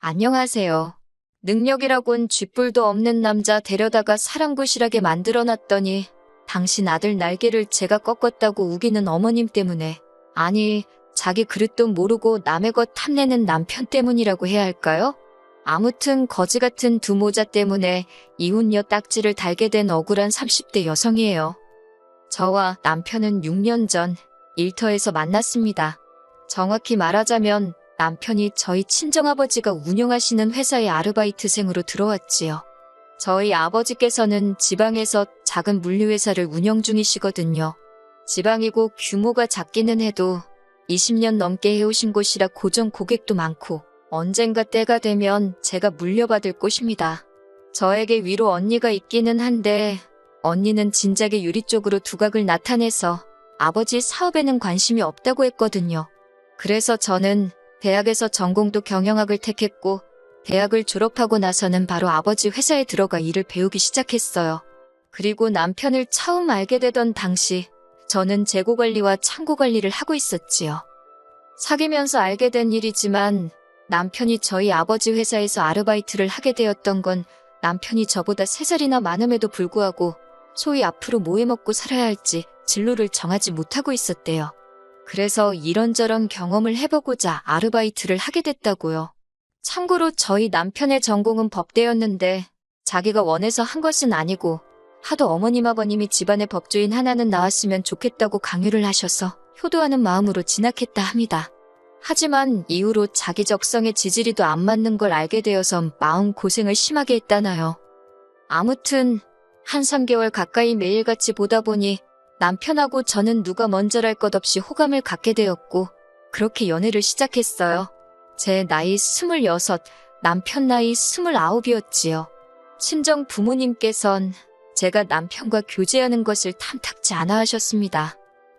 안녕하세요. 능력이라곤 쥐뿔도 없는 남자 데려다가 사람구실하게 만들어놨더니 당신 아들 날개를 제가 꺾었다고 우기는 어머님 때문에, 아니, 자기 그릇도 모르고 남의 것 탐내는 남편 때문이라고 해야 할까요? 아무튼 거지 같은 두 모자 때문에 이혼녀 딱지를 달게 된 억울한 30대 여성이에요. 저와 남편은 6년 전 일터에서 만났습니다. 정확히 말하자면 남편이 저희 친정아버지가 운영하시는 회사에 아르바이트생으로 들어왔지요. 저희 아버지께서는 지방에서 작은 물류회사를 운영 중이시거든요. 지방이고 규모가 작기는 해도 20년 넘게 해오신 곳이라 고정 고객도 많고 언젠가 때가 되면 제가 물려받을 곳입니다. 저에게 위로 언니가 있기는 한데 언니는 진작에 유리 쪽으로 두각을 나타내서 아버지 사업에는 관심이 없다고 했거든요. 그래서 저는 대학에서 전공도 경영학을 택했고 대학을 졸업하고 나서는 바로 아버지 회사에 들어가 일을 배우기 시작했어요. 그리고 남편을 처음 알게 되던 당시 저는 재고관리와 창고관리를 하고 있었지요. 사귀면서 알게 된 일이지만 남편이 저희 아버지 회사에서 아르바이트를 하게 되었던 건 남편이 저보다 3살이나 많음에도 불구하고 소위 앞으로 뭐 해먹고 살아야 할지 진로를 정하지 못하고 있었대요. 그래서 이런저런 경험을 해보고자 아르바이트를 하게 됐다고요. 참고로 저희 남편의 전공은 법대였는데 자기가 원해서 한 것은 아니고 하도 어머님 아버님이 집안의 법조인 하나는 나왔으면 좋겠다고 강요를 하셔서 효도하는 마음으로 진학했다 합니다. 하지만 이후로 자기 적성에 지지리도 안 맞는 걸 알게 되어서 마음고생을 심하게 했다나요. 아무튼 한 3개월 가까이 매일같이 보다 보니 남편하고 저는 누가 먼저랄 것 없이 호감을 갖게 되었고 그렇게 연애를 시작했어요. 제 나이 26, 남편 나이 29이었지요. 친정 부모님께선 제가 남편과 교제하는 것을 탐탁지 않아 하셨습니다.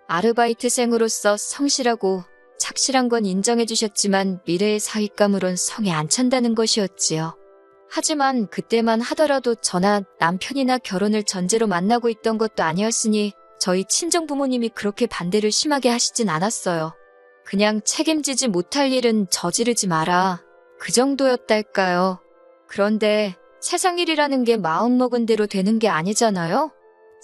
아르바이트생으로서 성실하고 착실한 건 인정해 주셨지만 미래의 사윗감으론 성에 안 찬다는 것이었지요. 하지만 그때만 하더라도 저나 남편이나 결혼을 전제로 만나고 있던 것도 아니었으니 저희 친정 부모님이 그렇게 반대를 심하게 하시진 않았어요. 그냥 책임지지 못할 일은 저지르지 마라. 그 정도였달까요. 그런데 세상 일이라는 게 마음먹은 대로 되는 게 아니잖아요.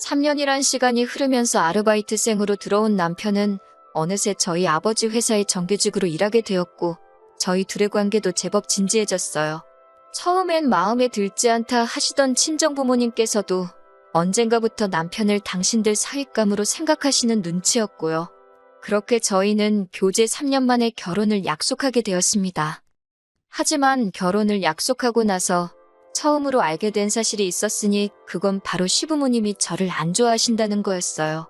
3년이란 시간이 흐르면서 아르바이트생으로 들어온 남편은 어느새 저희 아버지 회사에 정규직으로 일하게 되었고 저희 둘의 관계도 제법 진지해졌어요. 처음엔 마음에 들지 않다 하시던 친정 부모님께서도 언젠가부터 남편을 당신들 사윗감으로 생각하시는 눈치였고요. 그렇게 저희는 교제 3년 만에 결혼을 약속하게 되었습니다. 하지만 결혼을 약속하고 나서 처음으로 알게 된 사실이 있었으니 그건 바로 시부모님이 저를 안 좋아하신다는 거였어요.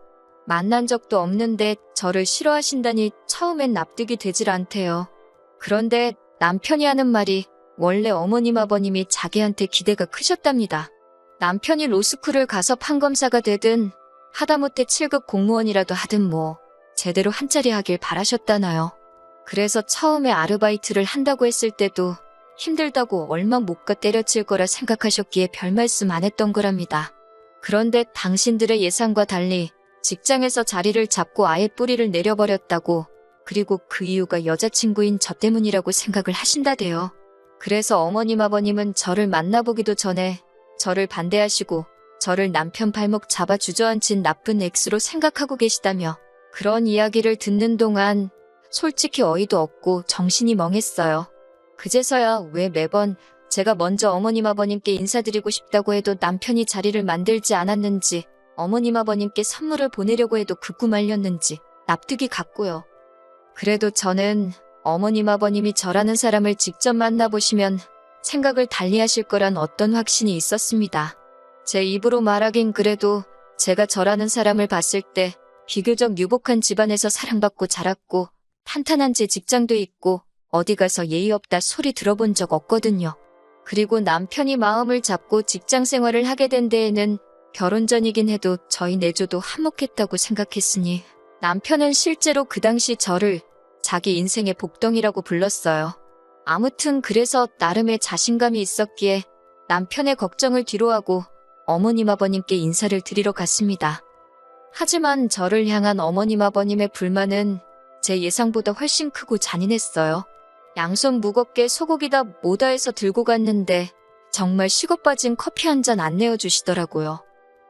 만난 적도 없는데 저를 싫어하신다니 처음엔 납득이 되질 않대요. 그런데 남편이 하는 말이 원래 어머님 아버님이 자기한테 기대가 크셨답니다. 남편이 로스쿨을 가서 판검사가 되든 하다못해 7급 공무원이라도 하든 뭐 제대로 한자리 하길 바라셨다나요. 그래서 처음에 아르바이트를 한다고 했을 때도 힘들다고 얼마 못 가 때려칠 거라 생각하셨기에 별 말씀 안 했던 거랍니다. 그런데 당신들의 예상과 달리 직장에서 자리를 잡고 아예 뿌리를 내려버렸다고, 그리고 그 이유가 여자친구인 저 때문이라고 생각을 하신다대요. 그래서 어머님 아버님은 저를 만나보기도 전에 저를 반대하시고 저를 남편 발목 잡아 주저앉힌 나쁜 엑스로 생각하고 계시다며 그런 이야기를 듣는 동안 솔직히 어이도 없고 정신이 멍했어요. 그제서야 왜 매번 제가 먼저 어머님 아버님께 인사드리고 싶다고 해도 남편이 자리를 만들지 않았는지, 어머님 아버님께 선물을 보내려고 해도 극구 말렸는지 납득이 갔고요. 그래도 저는 어머님 아버님이 저라는 사람을 직접 만나보시면 생각을 달리하실 거란 어떤 확신이 있었습니다. 제 입으로 말하긴 그래도 제가 저라는 사람을 봤을 때 비교적 유복한 집안에서 사랑받고 자랐고 탄탄한 제 직장도 있고 어디 가서 예의 없다 소리 들어본 적 없거든요. 그리고 남편이 마음을 잡고 직장 생활을 하게 된 데에는 결혼 전이긴 해도 저희 내조도 한몫했다고 생각했으니 남편은 실제로 그 당시 저를 자기 인생의 복덩이라고 불렀어요. 아무튼 그래서 나름의 자신감이 있었기에 남편의 걱정을 뒤로하고 어머님 아버님께 인사를 드리러 갔습니다. 하지만 저를 향한 어머님 아버님의 불만은 제 예상보다 훨씬 크고 잔인했어요. 양손 무겁게 소고기다 뭐다 해서 들고 갔는데 정말 식어 빠진 커피 한 잔 안 내어주시더라고요.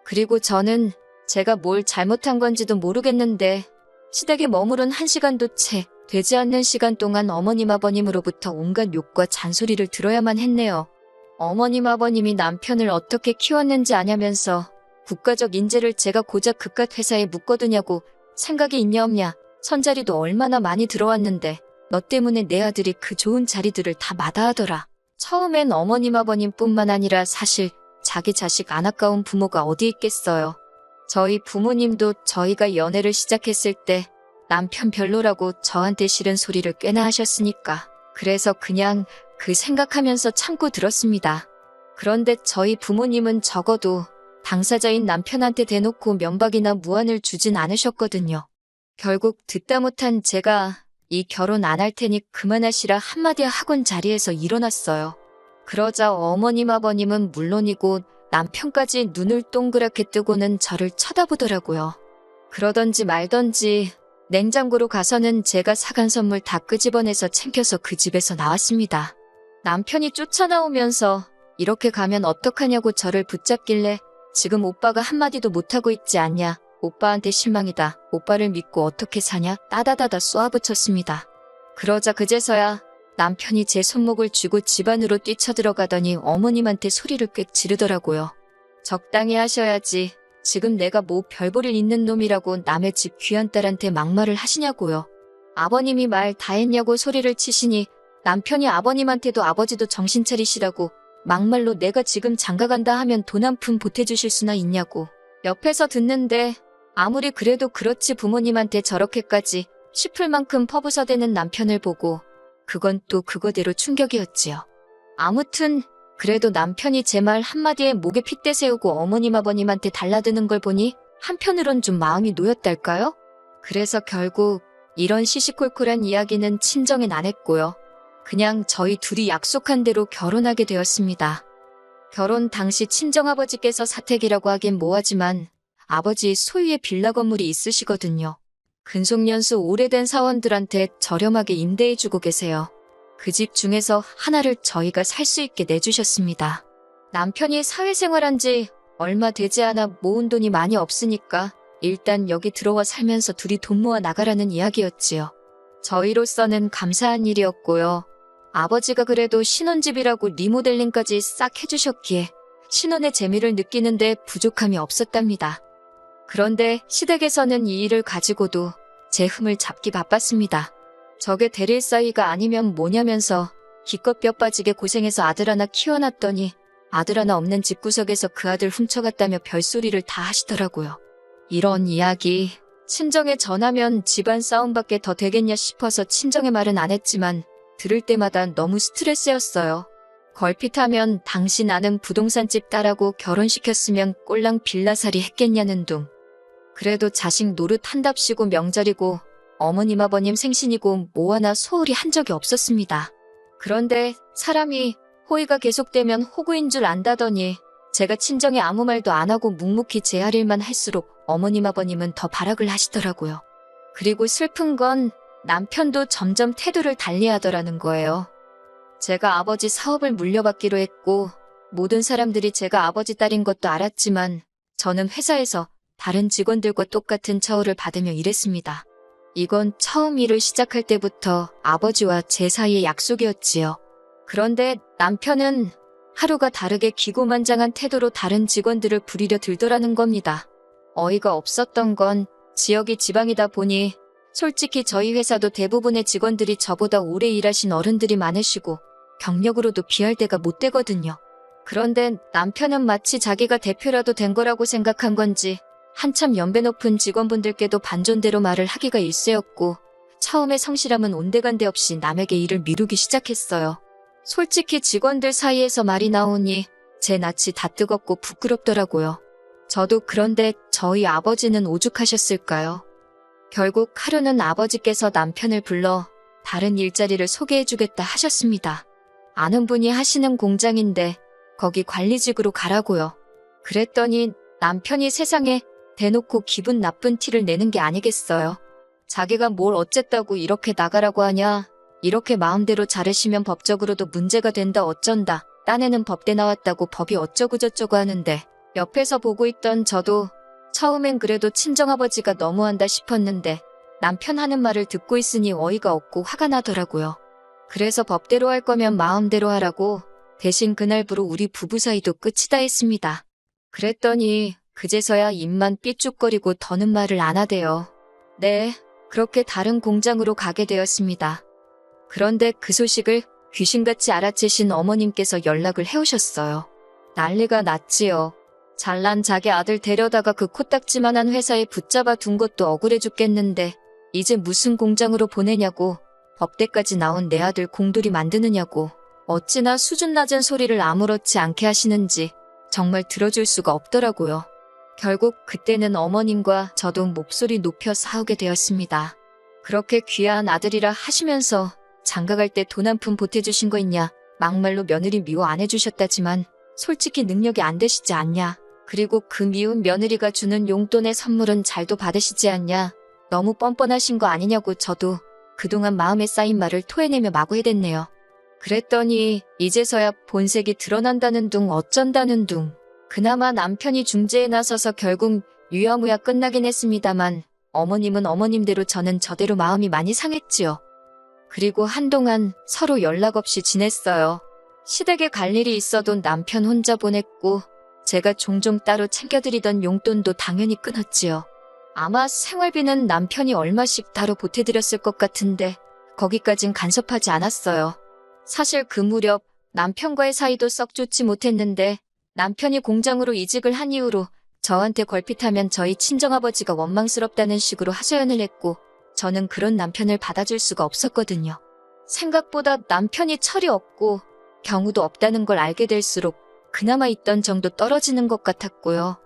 그리고 저는 제가 뭘 잘못한 건지도 모르겠는데 시댁에 머무른 1시간도 채 되지 않는 시간 동안 어머님 아버님으로부터 온갖 욕과 잔소리를 들어야만 했네요. 어머님 아버님이 남편을 어떻게 키웠는지 아냐면서 국가적 인재를 제가 고작 그깟 회사에 묶어두냐고 생각이 있냐 없냐, 선자리도 얼마나 많이 들어왔는데 너 때문에 내 아들이 그 좋은 자리들을 다 마다하더라. 처음엔 어머님 아버님뿐만 아니라 사실 자기 자식 안 아까운 부모가 어디 있겠어요. 저희 부모님도 저희가 연애를 시작했을 때 남편 별로라고 저한테 싫은 소리를 꽤나 하셨으니까 그래서 그냥 그 생각하면서 참고 들었습니다. 그런데 저희 부모님은 적어도 당사자인 남편한테 대놓고 면박이나 무안을 주진 않으셨거든요. 결국 듣다 못한 제가 이 결혼 안 할 테니 그만하시라 한마디 하곤 자리에서 일어났어요. 그러자 어머님 아버님은 물론이고 남편까지 눈을 동그랗게 뜨고는 저를 쳐다보더라고요. 그러던지 말던지 냉장고로 가서는 제가 사간 선물 다 끄집어내서 챙겨서 그 집에서 나왔습니다. 남편이 쫓아나오면서 이렇게 가면 어떡하냐고 저를 붙잡길래 지금 오빠가 한마디도 못하고 있지 않냐. 오빠한테 실망이다. 오빠를 믿고 어떻게 사냐. 따다다다 쏘아붙였습니다. 그러자 그제서야 남편이 제 손목을 쥐고 집 안으로 뛰쳐들어가더니 어머님한테 소리를 꽥 지르더라고요. 적당히 하셔야지. 지금 내가 뭐 별볼일 있는 놈이라고 남의 집 귀한 딸한테 막말을 하시냐고요. 아버님이 말 다 했냐고 소리를 치시니 남편이 아버님한테도 아버지도 정신 차리시라고 막말로 내가 지금 장가간다 하면 돈 한 푼 보태주실 수나 있냐고. 옆에서 듣는데 아무리 그래도 그렇지 부모님한테 저렇게까지 싶을 만큼 퍼부서대는 남편을 보고 그건 또 그거대로 충격이었지요. 아무튼 그래도 남편이 제 말 한마디에 목에 핏대 세우고 어머님 아버님한테 달라드는 걸 보니 한편으론 좀 마음이 놓였달까요? 그래서 결국 이런 시시콜콜한 이야기는 친정엔 안 했고요. 그냥 저희 둘이 약속한 대로 결혼하게 되었습니다. 결혼 당시 친정아버지께서 사택이라고 하긴 뭐하지만 아버지 소유의 빌라 건물이 있으시거든요. 근속연수 오래된 사원들한테 저렴하게 임대해주고 계세요. 그 집 중에서 하나를 저희가 살 수 있게 내주셨습니다. 남편이 사회생활한 지 얼마 되지 않아 모은 돈이 많이 없으니까 일단 여기 들어와 살면서 둘이 돈 모아 나가라는 이야기였지요. 저희로서는 감사한 일이었고요. 아버지가 그래도 신혼집이라고 리모델링까지 싹 해주셨기에 신혼의 재미를 느끼는데 부족함이 없었답니다. 그런데 시댁에서는 이 일을 가지고도 제 흠을 잡기 바빴습니다. 저게 대릴 사위가 아니면 뭐냐면서 기껏 뼈 빠지게 고생해서 아들 하나 키워놨더니 아들 하나 없는 집구석에서 그 아들 훔쳐갔다며 별소리를 다 하시더라고요. 이런 이야기 친정에 전하면 집안 싸움밖에 더 되겠냐 싶어서 친정의 말은 안 했지만 들을 때마다 너무 스트레스였어요. 걸핏하면 당신 아는 부동산집 딸하고 결혼시켰으면 꼴랑 빌라살이 했겠냐는 둥. 그래도 자식 노릇 한답시고 명절이고 어머님 아버님 생신이고 뭐 하나 소홀히 한 적이 없었습니다. 그런데 사람이 호의가 계속되면 호구인 줄 안다더니 제가 친정에 아무 말도 안 하고 묵묵히 제 할 일만 할수록 어머님 아버님은 더 발악을 하시더라고요. 그리고 슬픈 건 남편도 점점 태도를 달리하더라는 거예요. 제가 아버지 사업을 물려받기로 했고 모든 사람들이 제가 아버지 딸인 것도 알았지만 저는 회사에서 다른 직원들과 똑같은 처우를 받으며 일했습니다. 이건 처음 일을 시작할 때부터 아버지와 제 사이의 약속이었지요. 그런데 남편은 하루가 다르게 기고만장한 태도로 다른 직원들을 부리려 들더라는 겁니다. 어이가 없었던 건 지역이 지방이다 보니 솔직히 저희 회사도 대부분의 직원들이 저보다 오래 일하신 어른들이 많으시고 경력으로도 비할 데가 못 되거든요. 그런데 남편은 마치 자기가 대표라도 된 거라고 생각한 건지 한참 연배 높은 직원분들께도 반존대로 말을 하기가 일쑤였고 처음에 성실함은 온데간데 없이 남에게 일을 미루기 시작했어요. 솔직히 직원들 사이에서 말이 나오니 제 낯이 다 뜨겁고 부끄럽더라고요. 저도 그런데 저희 아버지는 오죽하셨을까요? 결국 하루는 아버지께서 남편을 불러 다른 일자리를 소개해주겠다 하셨습니다. 아는 분이 하시는 공장인데 거기 관리직으로 가라고요. 그랬더니 남편이 세상에 대놓고 기분 나쁜 티를 내는 게 아니겠어요. 자기가 뭘 어쨌다고 이렇게 나가라고 하냐. 이렇게 마음대로 자르시면 법적으로도 문제가 된다 어쩐다. 딴에는 법대 나왔다고 법이 어쩌고저쩌고 하는데 옆에서 보고 있던 저도 처음엔 그래도 친정아버지가 너무한다 싶었는데 남편 하는 말을 듣고 있으니 어이가 없고 화가 나더라고요. 그래서 법대로 할 거면 마음대로 하라고 대신 그날부로 우리 부부 사이도 끝이다 했습니다. 그랬더니 그제서야 입만 삐죽거리고 더는 말을 안 하대요. 네, 그렇게 다른 공장으로 가게 되었습니다. 그런데 그 소식을 귀신같이 알아채신 어머님께서 연락을 해오셨어요. 난리가 났지요. 잘난 자기 아들 데려다가 그 코딱지만한 회사에 붙잡아 둔 것도 억울해 죽겠는데 이제 무슨 공장으로 보내냐고, 법대까지 나온 내 아들 공돌이 만드느냐고, 어찌나 수준 낮은 소리를 아무렇지 않게 하시는지 정말 들어줄 수가 없더라고요. 결국 그때는 어머님과 저도 목소리 높여 싸우게 되었습니다. 그렇게 귀한 아들이라 하시면서 장가갈 때 돈 한 푼 보태주신 거 있냐, 막말로 며느리 미워 안 해주셨다지만 솔직히 능력이 안 되시지 않냐, 그리고 그 미운 며느리가 주는 용돈의 선물은 잘도 받으시지 않냐, 너무 뻔뻔하신 거 아니냐고 저도 그동안 마음에 쌓인 말을 토해내며 마구 해댔네요. 그랬더니 이제서야 본색이 드러난다는 둥 어쩐다는 둥. 그나마 남편이 중재에 나서서 결국 유야무야 끝나긴 했습니다만 어머님은 어머님대로 저는 저대로 마음이 많이 상했지요. 그리고 한동안 서로 연락 없이 지냈어요. 시댁에 갈 일이 있어도 남편 혼자 보냈고 제가 종종 따로 챙겨드리던 용돈도 당연히 끊었지요. 아마 생활비는 남편이 얼마씩 따로 보태드렸을 것 같은데 거기까진 간섭하지 않았어요. 사실 그 무렵 남편과의 사이도 썩 좋지 못했는데 남편이 공장으로 이직을 한 이후로 저한테 걸핏하면 저희 친정아버지가 원망스럽다는 식으로 하소연을 했고 저는 그런 남편을 받아줄 수가 없었거든요. 생각보다 남편이 철이 없고 경우도 없다는 걸 알게 될수록 그나마 있던 정도 떨어지는 것 같았고요.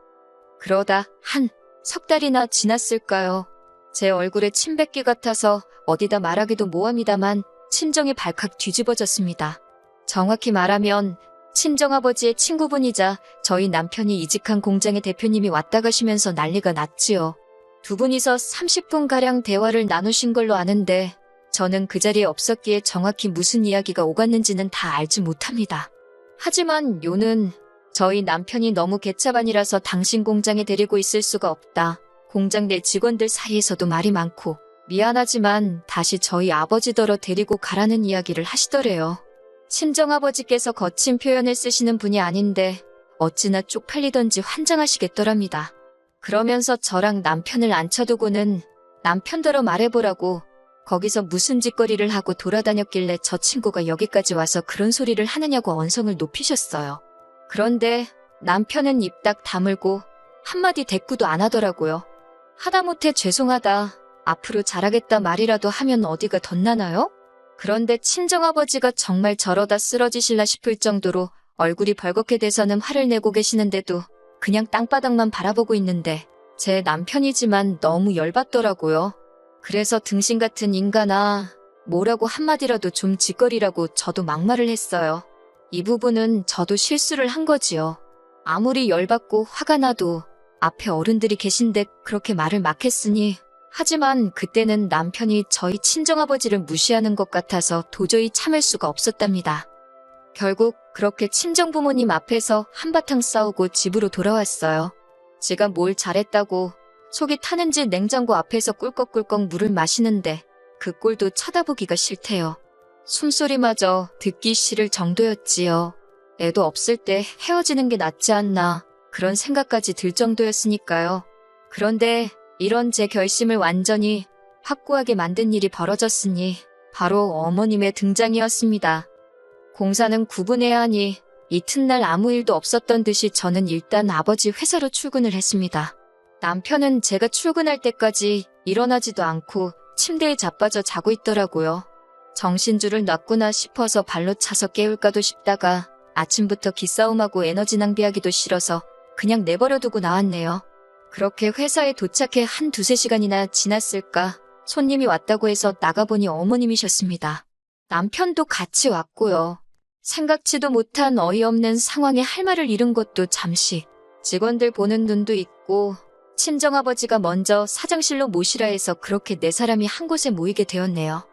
그러다 한 석 달이나 지났을까요? 제 얼굴에 침 뱉기 같아서 어디다 말하기도 모함이다만 친정이 발칵 뒤집어졌습니다. 정확히 말하면 친정아버지의 친구분이자 저희 남편이 이직한 공장의 대표님이 왔다 가시면서 난리가 났지요. 두 분이서 30분가량 대화를 나누신 걸로 아는데 저는 그 자리에 없었기에 정확히 무슨 이야기가 오갔는지는 다 알지 못합니다. 하지만 요는 저희 남편이 너무 개차반이라서 당신 공장에 데리고 있을 수가 없다. 공장 내 직원들 사이에서도 말이 많고 미안하지만 다시 저희 아버지더러 데리고 가라는 이야기를 하시더래요. 친정아버지께서 거친 표현을 쓰시는 분이 아닌데 어찌나 쪽팔리던지 환장하시겠더랍니다. 그러면서 저랑 남편을 앉혀두고는 남편더러 말해보라고 거기서 무슨 짓거리를 하고 돌아다녔길래 저 친구가 여기까지 와서 그런 소리를 하느냐고 언성을 높이셨어요. 그런데 남편은 입 딱 다물고 한마디 대꾸도 안 하더라고요. 하다못해 죄송하다, 앞으로 잘하겠다 말이라도 하면 어디가 덧나나요? 그런데 친정아버지가 정말 저러다 쓰러지실라 싶을 정도로 얼굴이 벌겋게 돼서는 화를 내고 계시는데도 그냥 땅바닥만 바라보고 있는데 제 남편이지만 너무 열받더라고요. 그래서 등신 같은 인간아, 뭐라고 한마디라도 좀 짓거리라고 저도 막말을 했어요. 이 부분은 저도 실수를 한 거지요. 아무리 열받고 화가 나도 앞에 어른들이 계신데 그렇게 말을 막 했으니, 하지만 그때는 남편이 저희 친정아버지를 무시하는 것 같아서 도저히 참을 수가 없었답니다. 결국 그렇게 친정부모님 앞에서 한바탕 싸우고 집으로 돌아왔어요. 제가 뭘 잘했다고 속이 타는지 냉장고 앞에서 꿀꺽꿀꺽 물을 마시는데 그 꼴도 쳐다보기가 싫대요. 숨소리마저 듣기 싫을 정도였지요. 애도 없을 때 헤어지는 게 낫지 않나 그런 생각까지 들 정도였으니까요. 그런데 이런 제 결심을 완전히 확고하게 만든 일이 벌어졌으니 바로 어머님의 등장이었습니다. 공사는 구분해야 하니 이튿날 아무 일도 없었던 듯이 저는 일단 아버지 회사로 출근을 했습니다. 남편은 제가 출근할 때까지 일어나지도 않고 침대에 자빠져 자고 있더라고요. 정신줄을 놨구나 싶어서 발로 차서 깨울까도 싶다가 아침부터 기싸움하고 에너지 낭비하기도 싫어서 그냥 내버려두고 나왔네요. 그렇게 회사에 도착해 한 두세 시간이나 지났을까 손님이 왔다고 해서 나가보니 어머님이셨습니다. 남편도 같이 왔고요. 생각지도 못한 어이없는 상황에 할 말을 잃은 것도 잠시, 직원들 보는 눈도 있고 친정아버지가 먼저 사장실로 모시라 해서 그렇게 네 사람이 한 곳에 모이게 되었네요.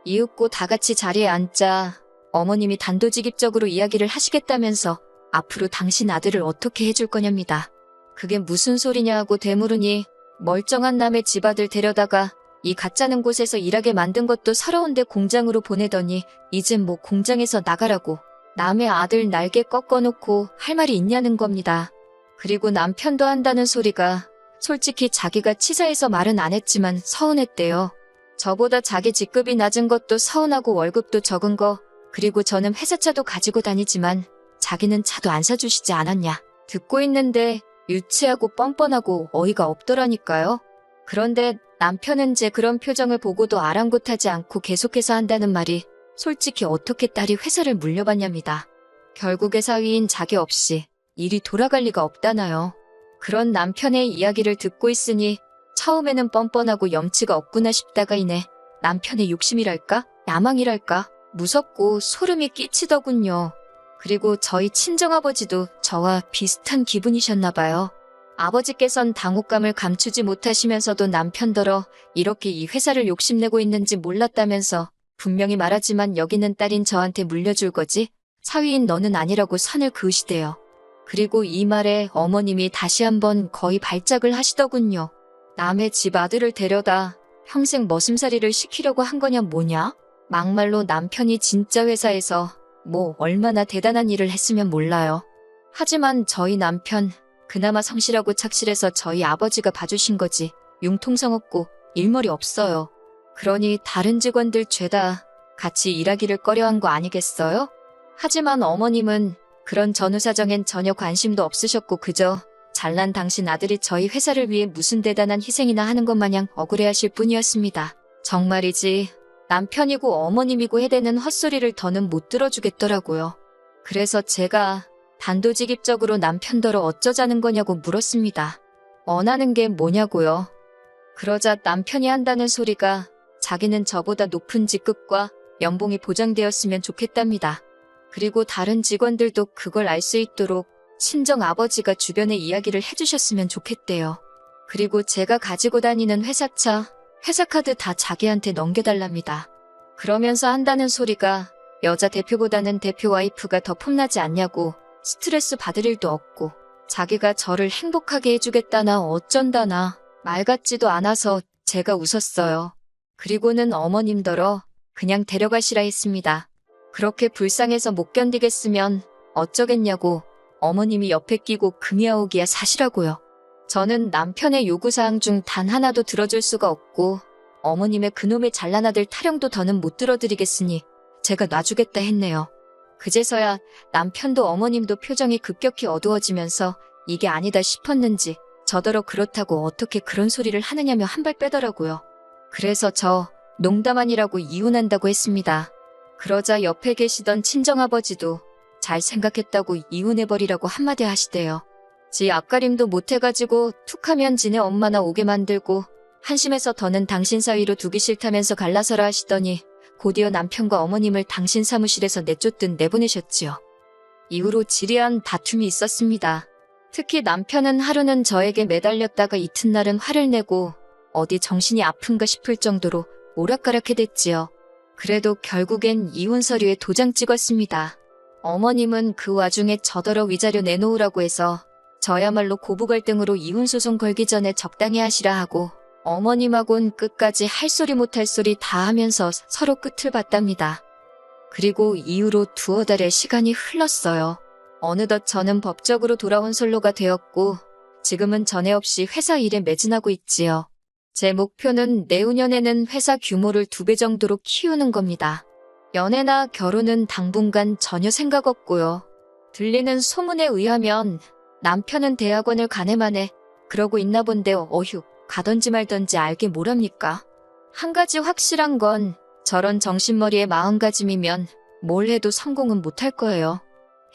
이윽고 다 같이 자리에 앉자 어머님이 단도직입적으로 이야기를 하시겠다면서 앞으로 당신 아들을 어떻게 해줄 거냐입니다. 그게 무슨 소리냐 하고 되물으니 멀쩡한 남의 집아들 데려다가 이 가짜는 곳에서 일하게 만든 것도 서러운데 공장으로 보내더니 이젠 뭐 공장에서 나가라고 남의 아들 날개 꺾어놓고 할 말이 있냐는 겁니다. 그리고 남편도 한다는 소리가 솔직히 자기가 치사해서 말은 안 했지만 서운했대요. 저보다 자기 직급이 낮은 것도 서운하고 월급도 적은 거 그리고 저는 회사차도 가지고 다니지만 자기는 차도 안 사주시지 않았냐. 듣고 있는데 유치하고 뻔뻔하고 어이가 없더라니까요. 그런데 남편은 제 그런 표정을 보고도 아랑곳하지 않고 계속해서 한다는 말이 솔직히 어떻게 딸이 회사를 물려받냐입니다. 결국에 사위인 자기 없이 일이 돌아갈 리가 없다나요. 그런 남편의 이야기를 듣고 있으니 처음에는 뻔뻔하고 염치가 없구나 싶다가 이내 남편의 욕심이랄까? 야망이랄까? 무섭고 소름이 끼치더군요. 그리고 저희 친정아버지도 저와 비슷한 기분이셨나봐요. 아버지께선 당혹감을 감추지 못하시면서도 남편더러 이렇게 이 회사를 욕심내고 있는지 몰랐다면서 분명히 말하지만 여기는 딸인 저한테 물려줄 거지? 사위인 너는 아니라고 선을 그으시대요. 그리고 이 말에 어머님이 다시 한번 거의 발작을 하시더군요. 남의 집 아들을 데려다 평생 머슴살이를 시키려고 한 거냐 뭐냐? 막말로 남편이 진짜 회사에서 뭐 얼마나 대단한 일을 했으면 몰라요. 하지만 저희 남편 그나마 성실하고 착실해서 저희 아버지가 봐주신 거지 융통성 없고 일머리 없어요. 그러니 다른 직원들 죄다 같이 일하기를 꺼려한 거 아니겠어요? 하지만 어머님은 그런 전후사정엔 전혀 관심도 없으셨고 그저 잘난 당신 아들이 저희 회사를 위해 무슨 대단한 희생이나 하는 것 마냥 억울해하실 뿐이었습니다. 정말이지 남편이고 어머님이고 해대는 헛소리를 더는 못 들어주겠더라고요. 그래서 제가 단도직입적으로 남편더러 어쩌자는 거냐고 물었습니다. 원하는 게 뭐냐고요. 그러자 남편이 한다는 소리가 자기는 저보다 높은 직급과 연봉이 보장되었으면 좋겠답니다. 그리고 다른 직원들도 그걸 알 수 있도록 친정 아버지가 주변에 이야기를 해주셨으면 좋겠대요. 그리고 제가 가지고 다니는 회사차, 회사카드 다 자기한테 넘겨달랍니다. 그러면서 한다는 소리가 여자 대표보다는 대표 와이프가 더 폼나지 않냐고 스트레스 받을 일도 없고 자기가 저를 행복하게 해주겠다나 어쩐다나 말 같지도 않아서 제가 웃었어요. 그리고는 어머님더러 그냥 데려가시라 했습니다. 그렇게 불쌍해서 못 견디겠으면 어쩌겠냐고 어머님이 옆에 끼고 금이야오기야 사시라고요. 저는 남편의 요구사항 중 단 하나도 들어줄 수가 없고 어머님의 그놈의 잘난 아들 타령도 더는 못 들어드리겠으니 제가 놔주겠다 했네요. 그제서야 남편도 어머님도 표정이 급격히 어두워지면서 이게 아니다 싶었는지 저더러 그렇다고 어떻게 그런 소리를 하느냐며 한 발 빼더라고요. 그래서 저 농담 아니라고 이혼한다고 했습니다. 그러자 옆에 계시던 친정아버지도 잘 생각했다고 이혼해버리라고 한마디 하시대요. 지 앞가림도 못해가지고 툭하면 지네 엄마나 오게 만들고 한심해서 더는 당신 사위로 두기 싫다면서 갈라서라 하시더니 곧이어 남편과 어머님을 당신 사무실에서 내쫓든 내보내셨지요. 이후로 지리한 다툼이 있었습니다. 특히 남편은 하루는 저에게 매달렸다가 이튿날은 화를 내고 어디 정신이 아픈가 싶을 정도로 오락가락해댔지요. 그래도 결국엔 이혼 서류에 도장 찍었습니다. 어머님은 그 와중에 저더러 위자료 내놓으라고 해서 저야말로 고부 갈등으로 이혼 소송 걸기 전에 적당히 하시라 하고 어머님하곤 끝까지 할 소리 못할 소리 다 하면서 서로 끝을 봤답니다. 그리고 이후로 두어 달의 시간이 흘렀어요. 어느덧 저는 법적으로 돌아온 솔로가 되었고 지금은 전에 없이 회사 일에 매진하고 있지요. 제 목표는 내후년에는 회사 규모를 2배 정도로 키우는 겁니다. 연애나 결혼은 당분간 전혀 생각 없고요. 들리는 소문에 의하면 남편은 대학원을 가네마네 그러고 있나 본데 어휴 가던지 말던지 알게 뭐랍니까. 한 가지 확실한 건 저런 정신머리의 마음가짐이면 뭘 해도 성공은 못할 거예요.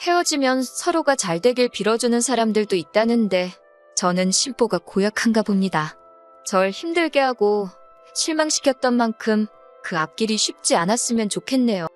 헤어지면 서로가 잘 되길 빌어주는 사람들도 있다는데 저는 심보가 고약한가 봅니다. 절 힘들게 하고 실망시켰던 만큼 그 앞길이 쉽지 않았으면 좋겠네요.